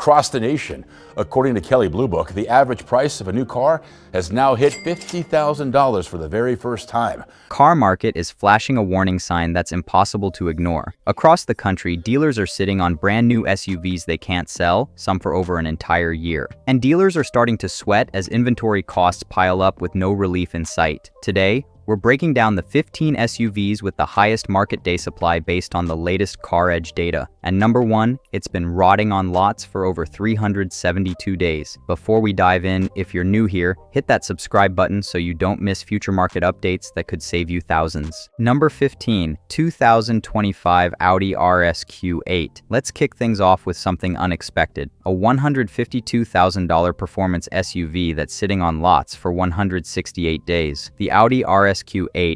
across the nation. According to Kelley Blue Book, the average price of a new car has now hit $50,000 for the very first time. Car market is flashing a warning sign that's impossible to ignore. Across the country, dealers are sitting on brand new SUVs they can't sell, some for over an entire year. And dealers are starting to sweat as inventory costs pile up with no relief in sight. Today, we're breaking down the 15 SUVs with the highest market day supply based on the latest CarEdge data. And number one, it's been rotting on lots for over 372 days. Before we dive in, if you're new here, hit that subscribe button so you don't miss future market updates that could save you thousands. Number 15, 2025 Audi RSQ8. Let's kick things off with something unexpected. A $152,000 performance SUV that's sitting on lots for 168 days. The Audi RSQ8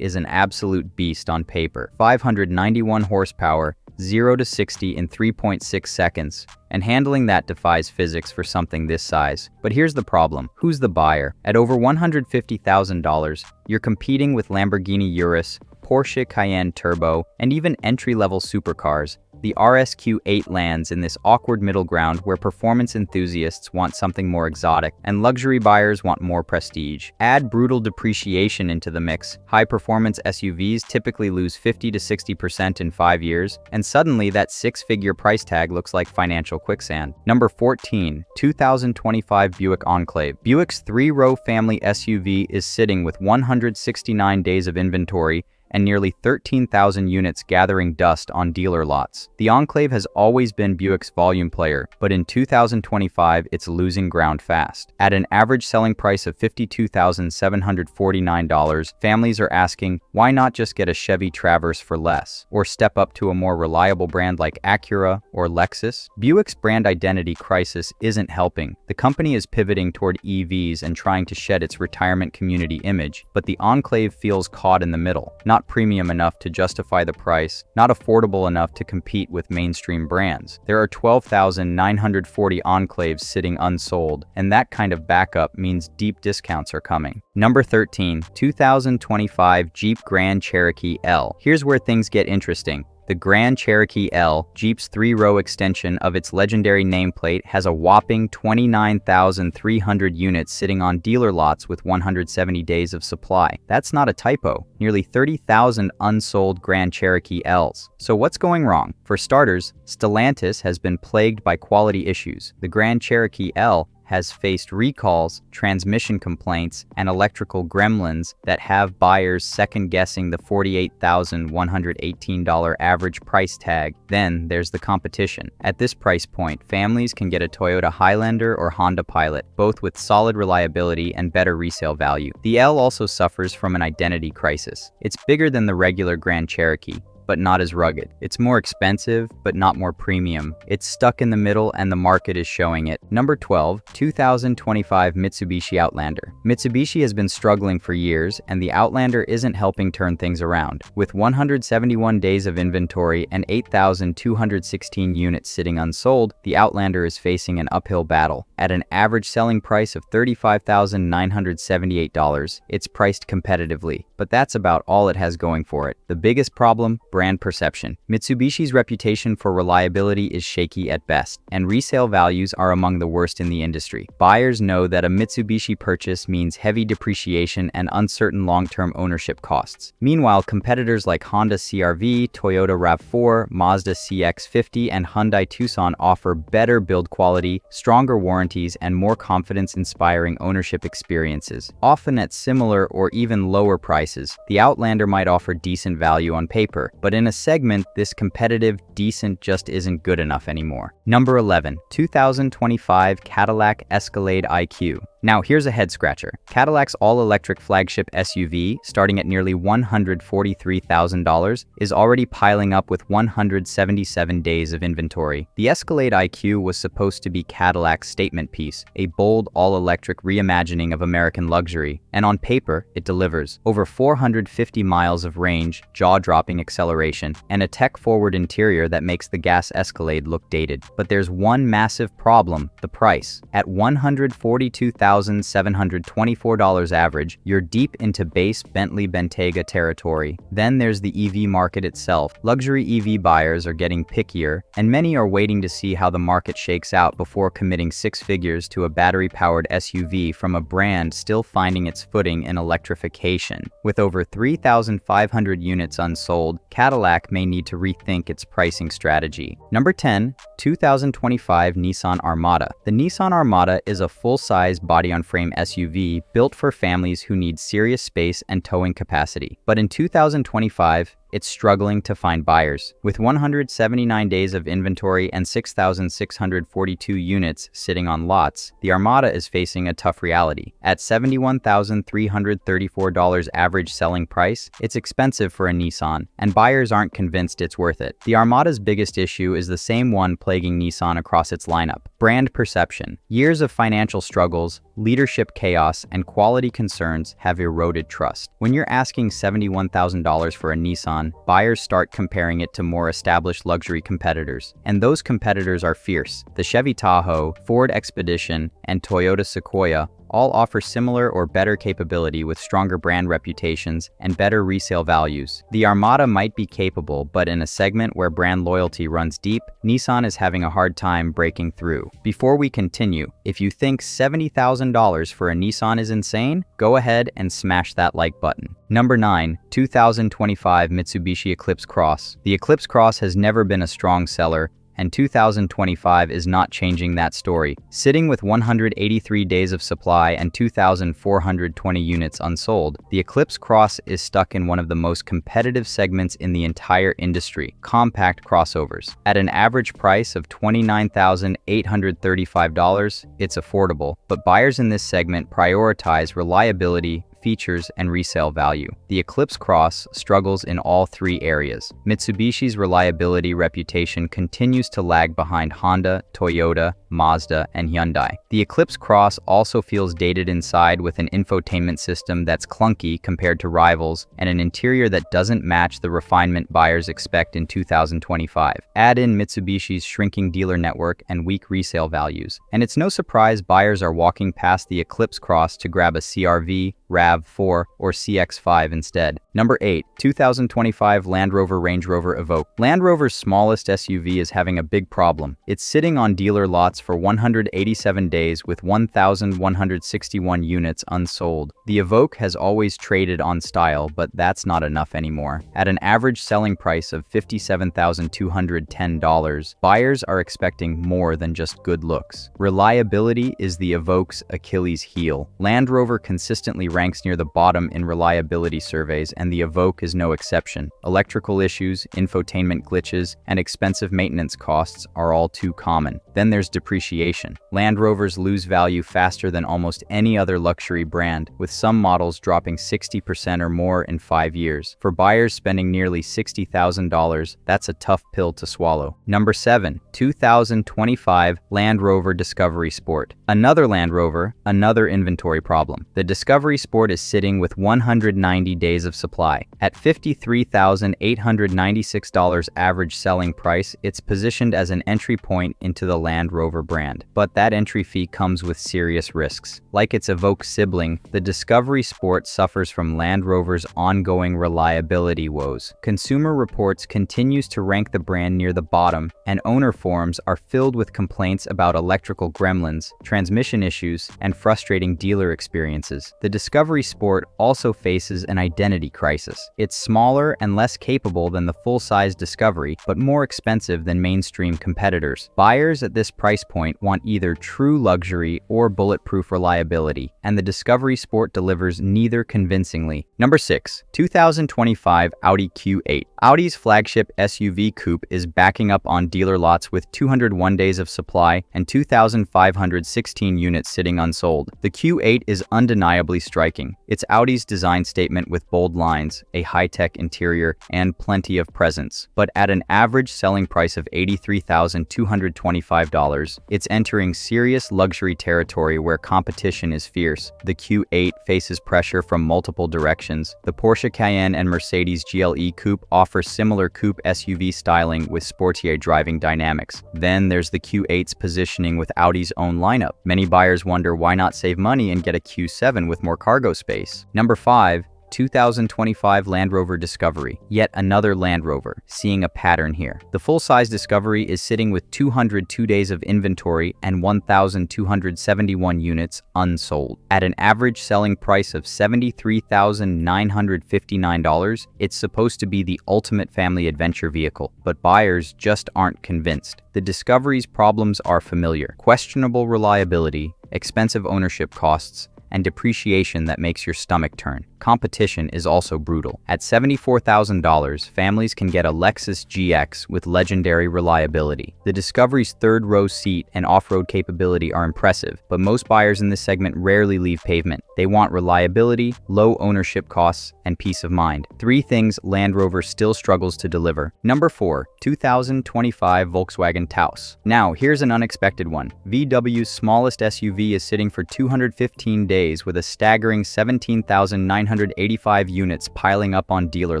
is an absolute beast on paper. 591 horsepower, 0 to 60 in 3.6 seconds. And handling that defies physics for something this size. But here's the problem. Who's the buyer? At over $150,000, you're competing with Lamborghini Urus, Porsche Cayenne Turbo, and even entry-level supercars. The RSQ8 lands in this awkward middle ground where performance enthusiasts want something more exotic and luxury buyers want more prestige. Add brutal depreciation into the mix. High-performance SUVs typically lose 50 to 60% in 5 years, and suddenly that six-figure price tag looks like financial quicksand. Number 14, 2025 Buick Enclave. Buick's 3-row family SUV is sitting with 169 days of inventory and nearly 13,000 units gathering dust on dealer lots. The Enclave has always been Buick's volume player, but in 2025, it's losing ground fast. At an average selling price of $52,749, families are asking, why not just get a Chevy Traverse for less? Or step up to a more reliable brand like Acura or Lexus? Buick's brand identity crisis isn't helping. The company is pivoting toward EVs and trying to shed its retirement community image, but the Enclave feels caught in the middle. Not premium enough to justify the price, not affordable enough to compete with mainstream brands. There are 12,940 Enclaves sitting unsold, and that kind of backup means deep discounts are coming. Number 13, 2025 Jeep Grand Cherokee L. Here's where things get interesting. The Grand Cherokee L, Jeep's 3-row extension of its legendary nameplate, has a whopping 29,300 units sitting on dealer lots with 170 days of supply. That's not a typo. Nearly 30,000 unsold Grand Cherokee Ls. So what's going wrong? For starters, Stellantis has been plagued by quality issues. The Grand Cherokee L has faced recalls, transmission complaints, and electrical gremlins that have buyers second-guessing the $48,118 average price tag. Then there's the competition. At this price point, families can get a Toyota Highlander or Honda Pilot, both with solid reliability and better resale value. The L also suffers from an identity crisis. It's bigger than the regular Grand Cherokee, but not as rugged. It's more expensive, but not more premium. It's stuck in the middle and the market is showing it. Number 12, 2025 Mitsubishi Outlander. Mitsubishi has been struggling for years, and the Outlander isn't helping turn things around. With 171 days of inventory and 8,216 units sitting unsold, the Outlander is facing an uphill battle. At an average selling price of $35,978, it's priced competitively, but that's about all it has going for it. The biggest problem? Brand perception. Mitsubishi's reputation for reliability is shaky at best, and resale values are among the worst in the industry. Buyers know that a Mitsubishi purchase means heavy depreciation and uncertain long-term ownership costs. Meanwhile, competitors like Honda CR-V, Toyota RAV4, Mazda CX-50, and Hyundai Tucson offer better build quality, stronger warranties, and more confidence-inspiring ownership experiences. Often at similar or even lower prices, the Outlander might offer decent value on paper, but in a segment, this competitive decent just isn't good enough anymore. Number 11, 2025 Cadillac Escalade IQ. Now here's a head-scratcher. Cadillac's all-electric flagship SUV, starting at nearly $143,000, is already piling up with 177 days of inventory. The Escalade IQ was supposed to be Cadillac's statement piece, a bold all-electric reimagining of American luxury, and on paper, it delivers. Over 450 miles of range, jaw-dropping acceleration, and a tech-forward interior that makes the gas Escalade look dated. But there's one massive problem: the price. At $142,000, $3,724 average, you're deep into base Bentley Bentayga territory. Then there's the EV market itself. Luxury EV buyers are getting pickier, and many are waiting to see how the market shakes out before committing six figures to a battery-powered SUV from a brand still finding its footing in electrification. With over 3,500 units unsold, Cadillac may need to rethink its pricing strategy. Number 10. 2025 Nissan Armada. The Nissan Armada is a full-size body-on-frame SUV built for families who need serious space and towing capacity. But in 2025, it's struggling to find buyers. With 179 days of inventory and 6,642 units sitting on lots, the Armada is facing a tough reality. At $71,334 average selling price, it's expensive for a Nissan, and buyers aren't convinced it's worth it. The Armada's biggest issue is the same one plaguing Nissan across its lineup: brand perception. Years of financial struggles, leadership chaos, and quality concerns have eroded trust. When you're asking $71,000 for a Nissan, buyers start comparing it to more established luxury competitors. And those competitors are fierce. The Chevy Tahoe, Ford Expedition, and Toyota Sequoia all offer similar or better capability with stronger brand reputations and better resale values. The Armada might be capable, but in a segment where brand loyalty runs deep, Nissan is having a hard time breaking through. Before we continue, if you think $70,000 for a Nissan is insane, go ahead and smash that like button. Number 9. 2025 Mitsubishi Eclipse Cross. The Eclipse Cross has never been a strong seller, and 2025 is not changing that story. Sitting with 183 days of supply and 2,420 units unsold, the Eclipse Cross is stuck in one of the most competitive segments in the entire industry: compact crossovers. At an average price of $29,835, it's affordable, but buyers in this segment prioritize reliability, features, and resale value. The Eclipse Cross struggles in all three areas. Mitsubishi's reliability reputation continues to lag behind Honda, Toyota, Mazda, and Hyundai. The Eclipse Cross also feels dated inside, with an infotainment system that's clunky compared to rivals and an interior that doesn't match the refinement buyers expect in 2025. Add in Mitsubishi's shrinking dealer network and weak resale values, and it's no surprise buyers are walking past the Eclipse Cross to grab a CR-V, RAV4, or CX-5 instead. Number 8. 2025 Land Rover Range Rover Evoque. Land Rover's smallest SUV is having a big problem. It's sitting on dealer lots for 187 days with 1,161 units unsold. The Evoque has always traded on style, but that's not enough anymore. At an average selling price of $57,210, buyers are expecting more than just good looks. Reliability is the Evoque's Achilles heel. Land Rover consistently ranks near the bottom in reliability surveys, and the Evoque is no exception. Electrical issues, infotainment glitches, and expensive maintenance costs are all too common. Then there's depreciation. Land Rovers lose value faster than almost any other luxury brand, with some models dropping 60% or more in 5 years. For buyers spending nearly $60,000, that's a tough pill to swallow. Number 7. 2025 Land Rover Discovery Sport. Another Land Rover, another inventory problem. The Discovery Sport is sitting with 190 days of supply. At $53,896 average selling price, it's positioned as an entry point into the Land Rover brand. But that entry fee comes with serious risks. Like its Evoque sibling, the Discovery Sport suffers from Land Rover's ongoing reliability woes. Consumer Reports continues to rank the brand near the bottom, and owner forums are filled with complaints about electrical gremlins, transmission issues, and frustrating dealer experiences. The Discovery Sport also faces an identity crisis. It's smaller and less capable than the full-size Discovery, but more expensive than mainstream competitors. Buyers at this price point want either true luxury or bulletproof reliability, and the Discovery Sport delivers neither convincingly. Number 6. 2025 Audi Q8. Audi's flagship SUV coupe is backing up on dealer lots with 201 days of supply and 2,516 units sitting unsold. The Q8 is undeniably striking striking. It's Audi's design statement with bold lines, a high-tech interior, and plenty of presence. But at an average selling price of $83,225, it's entering serious luxury territory where competition is fierce. The Q8 faces pressure from multiple directions. The Porsche Cayenne and Mercedes GLE Coupe offer similar coupe SUV styling with sportier driving dynamics. Then there's the Q8's positioning with Audi's own lineup. Many buyers wonder why not save money and get a Q7 with more cargo space. Number 5. 2025 Land Rover Discovery. Yet another Land Rover, seeing a pattern here. The full-size Discovery is sitting with 202 days of inventory and 1,271 units unsold. At an average selling price of $73,959, it's supposed to be the ultimate family adventure vehicle, but buyers just aren't convinced. The Discovery's problems are familiar: questionable reliability, expensive ownership costs, and depreciation that makes your stomach turn. Competition is also brutal. At $74,000, families can get a Lexus GX with legendary reliability. The Discovery's third-row seat and off-road capability are impressive, but most buyers in this segment rarely leave pavement. They want reliability, low ownership costs, and peace of mind. 3 things Land Rover still struggles to deliver. Number 4. 2025 Volkswagen Taos. Now, here's an unexpected one. VW's smallest SUV is sitting for 215 days with a staggering 17,985 units piling up on dealer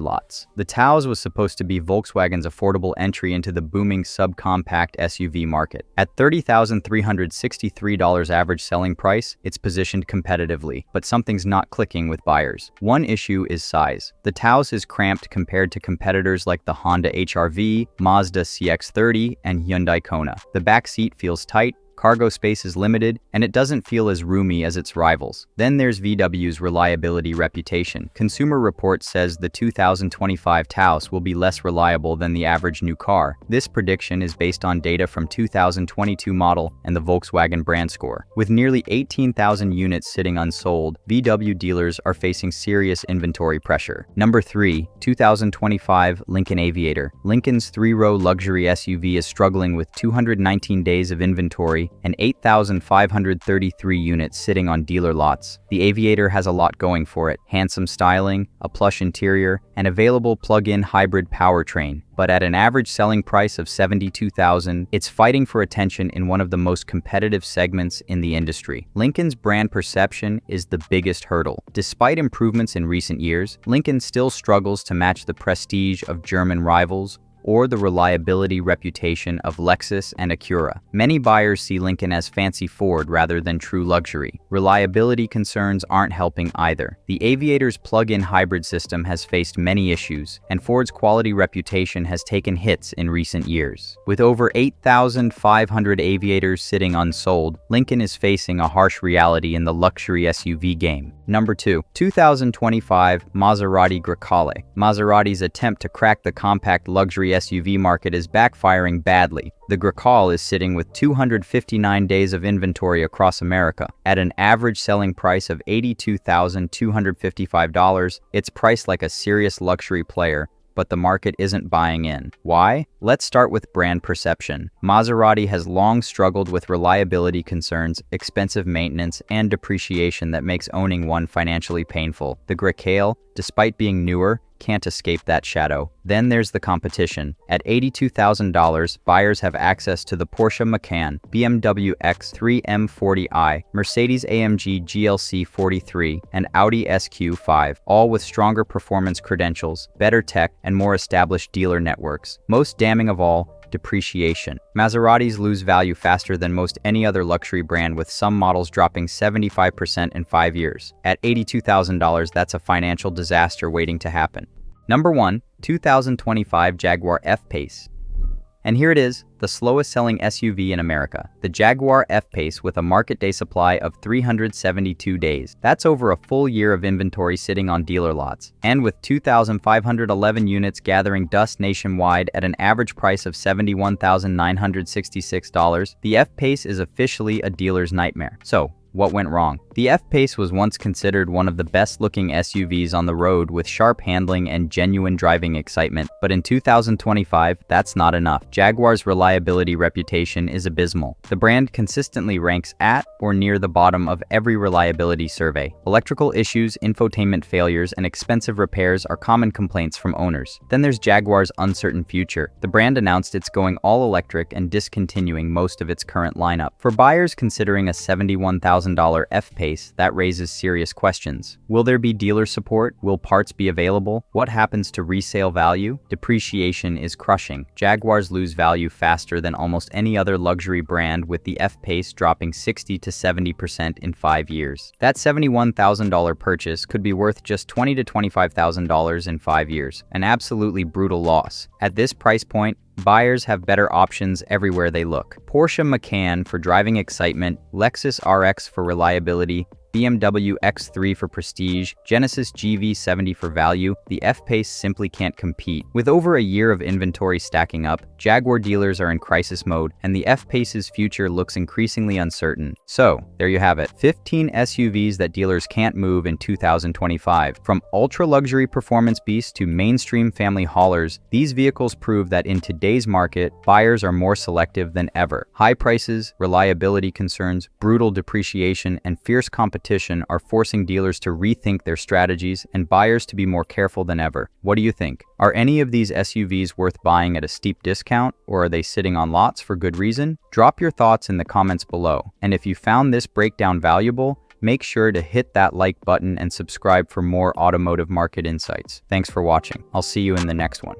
lots. The Taos was supposed to be Volkswagen's affordable entry into the booming subcompact SUV market. At $30,363 average selling price, it's positioned competitively, but something's not clicking with buyers. One issue is size. The Taos is cramped compared to competitors like the Honda HR-V, Mazda CX-30, and Hyundai Kona. The back seat feels tight, cargo space is limited, and it doesn't feel as roomy as its rivals. Then there's VW's reliability reputation. Consumer Reports says the 2025 Taos will be less reliable than the average new car. This prediction is based on data from 2022 model and the Volkswagen brand score. With nearly 18,000 units sitting unsold, VW dealers are facing serious inventory pressure. Number 3. 2025 Lincoln Aviator. Lincoln's 3-row luxury SUV is struggling with 219 days of inventory and 8,533 units sitting on dealer lots. The Aviator has a lot going for it: handsome styling, a plush interior, and available plug-in hybrid powertrain. But at an average selling price of $72,000, it's fighting for attention in one of the most competitive segments in the industry. Lincoln's brand perception is the biggest hurdle. Despite improvements in recent years, Lincoln still struggles to match the prestige of German rivals or the reliability reputation of Lexus and Acura. Many buyers see Lincoln as fancy Ford rather than true luxury. Reliability concerns aren't helping either. The Aviator's plug-in hybrid system has faced many issues, and Ford's quality reputation has taken hits in recent years. With over 8,500 Aviators sitting unsold, Lincoln is facing a harsh reality in the luxury SUV game. Number 2. 2025 Maserati Grecale. Maserati's attempt to crack the compact luxury SUV market is backfiring badly. The Grecale is sitting with 259 days of inventory across America. At an average selling price of $82,255, it's priced like a serious luxury player, but the market isn't buying in. Why? Let's start with brand perception. Maserati has long struggled with reliability concerns, expensive maintenance, and depreciation that makes owning one financially painful. The Grecale, despite being newer, can't escape that shadow. Then there's the competition. At $82,000, buyers have access to the Porsche Macan, BMW X3 M40i, Mercedes-AMG GLC 43, and Audi SQ5, all with stronger performance credentials, better tech, and more established dealer networks. Most damning of all, depreciation. Maseratis lose value faster than most any other luxury brand, with some models dropping 75% in 5 years. At $82,000, that's a financial disaster waiting to happen. Number 1. 2025 Jaguar F-Pace. And here it is, the slowest selling SUV in America, the Jaguar F-Pace, with a market day supply of 372 days. That's over a full year of inventory sitting on dealer lots. And with 2,511 units gathering dust nationwide at an average price of $71,966, the F-Pace is officially a dealer's nightmare. So, what went wrong? The F-Pace was once considered one of the best-looking SUVs on the road, with sharp handling and genuine driving excitement, but in 2025, that's not enough. Jaguar's reliability reliability reputation is abysmal. The brand consistently ranks at or near the bottom of every reliability survey. Electrical issues, infotainment failures, and expensive repairs are common complaints from owners. Then there's Jaguar's uncertain future. The brand announced it's going all electric and discontinuing most of its current lineup. For buyers considering a $71,000 F-Pace, that raises serious questions. Will there be dealer support? Will parts be available? What happens to resale value? Depreciation is crushing. Jaguars lose value faster than almost any other luxury brand, with the F-Pace dropping 60 to 70% in 5 years. That $71,000 purchase could be worth just $20,000 to $25,000 in 5 years, an absolutely brutal loss. At this price point, buyers have better options everywhere they look. Porsche Macan for driving excitement, Lexus RX for reliability, BMW X3 for prestige, Genesis GV70 for value, the F-Pace simply can't compete. With over a year of inventory stacking up, Jaguar dealers are in crisis mode, and the F-Pace's future looks increasingly uncertain. So, there you have it. 15 SUVs that dealers can't move in 2025. From ultra-luxury performance beasts to mainstream family haulers, these vehicles prove that in today's market, buyers are more selective than ever. High prices, reliability concerns, brutal depreciation, and fierce competition are forcing dealers to rethink their strategies and buyers to be more careful than ever. What do you think? Are any of these SUVs worth buying at a steep discount, or are they sitting on lots for good reason? Drop your thoughts in the comments below. And if you found this breakdown valuable, make sure to hit that like button and subscribe for more automotive market insights. Thanks for watching. I'll see you in the next one.